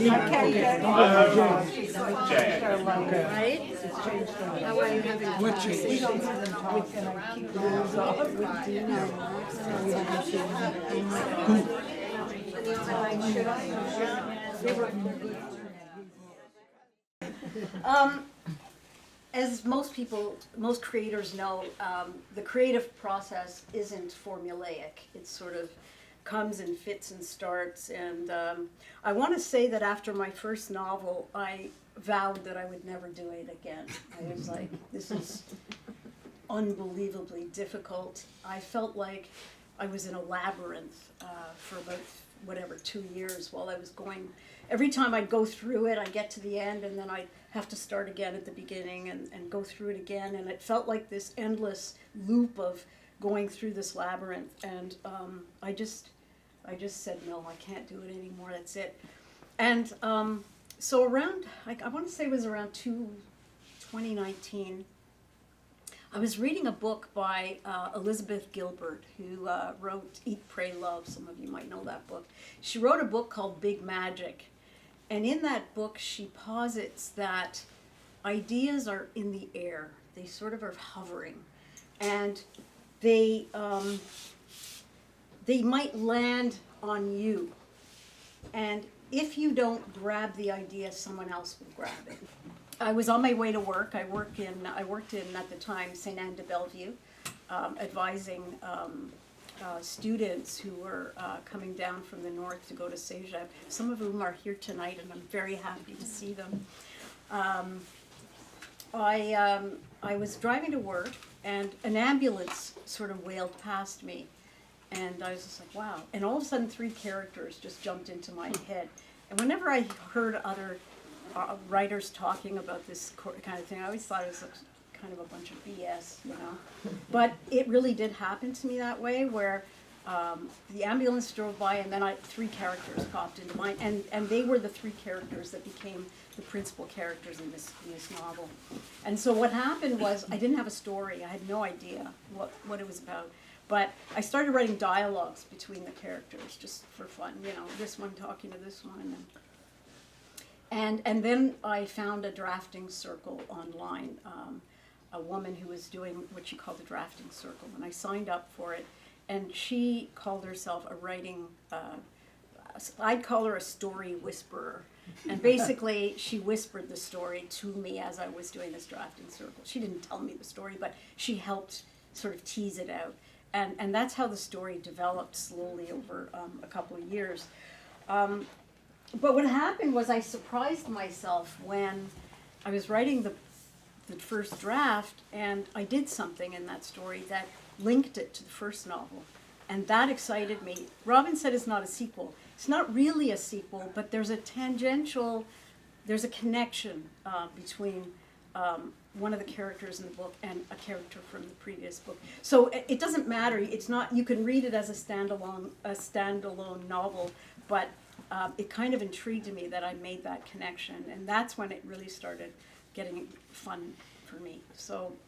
Right? That way you're having conversations with and I keep the rules off with Nuna and Max, and we haven't as most creators know, the creative process isn't formulaic. It sort of comes and fits and starts. And I want to say that after my first novel, I vowed that I would never do it again. I was like, this is unbelievably difficult. I felt like I was in a labyrinth for about 2 years while I was going. Every time I'd go through it, I'd get to the end, and then I'd have to start again at the beginning and go through it again. And it felt like this endless loop of going through this labyrinth. And I just said, no, I can't do it anymore. That's it. And so around, I want to say it was around 2019, I was reading a book by Elizabeth Gilbert, who wrote Eat, Pray, Love. Some of you might know that book. She wrote a book called Big Magic. And in that book, she posits that ideas are in the air. They sort of are hovering. And they might land on you. And if you don't grab the idea, someone else will grab it. I was on my way to work. I worked in at the time, St. Anne de Bellevue, advising students who were coming down from the north to go to Cégep, some of whom are here tonight, and I'm very happy to see them. I was driving to work, and an ambulance sort of wailed past me, and I was just like, wow. And all of a sudden, 3 characters just jumped into my head. And whenever I heard other writers talking about this kind of thing, I always thought it was kind of a bunch of BS, you know. But it really did happen to me that way, where the ambulance drove by, and then 3 characters popped into mind, and they were the 3 characters that became the principal characters in this novel. And so what happened was, I didn't have a story. I had no idea what it was about. But I started writing dialogues between the characters, just for fun, you know, this one talking to this one. And then I found a drafting circle online, a woman who was doing what she called the drafting circle, and I signed up for it. And she called herself a writing, I'd call her a story whisperer. And basically, she whispered the story to me as I was doing this drafting circle. She didn't tell me the story, but she helped sort of tease it out. And that's how the story developed slowly over a couple of years. But what happened was, I surprised myself when I was writing the first draft, and I did something in that story that linked it to the first novel. And that excited me. Robin said it's not a sequel. It's not really a sequel, but there's a connection between one of the characters in the book and a character from the previous book. So it doesn't matter. It's not, you can read it as a standalone novel, but it kind of intrigued me that I made that connection, and that's when it really started getting fun for me. So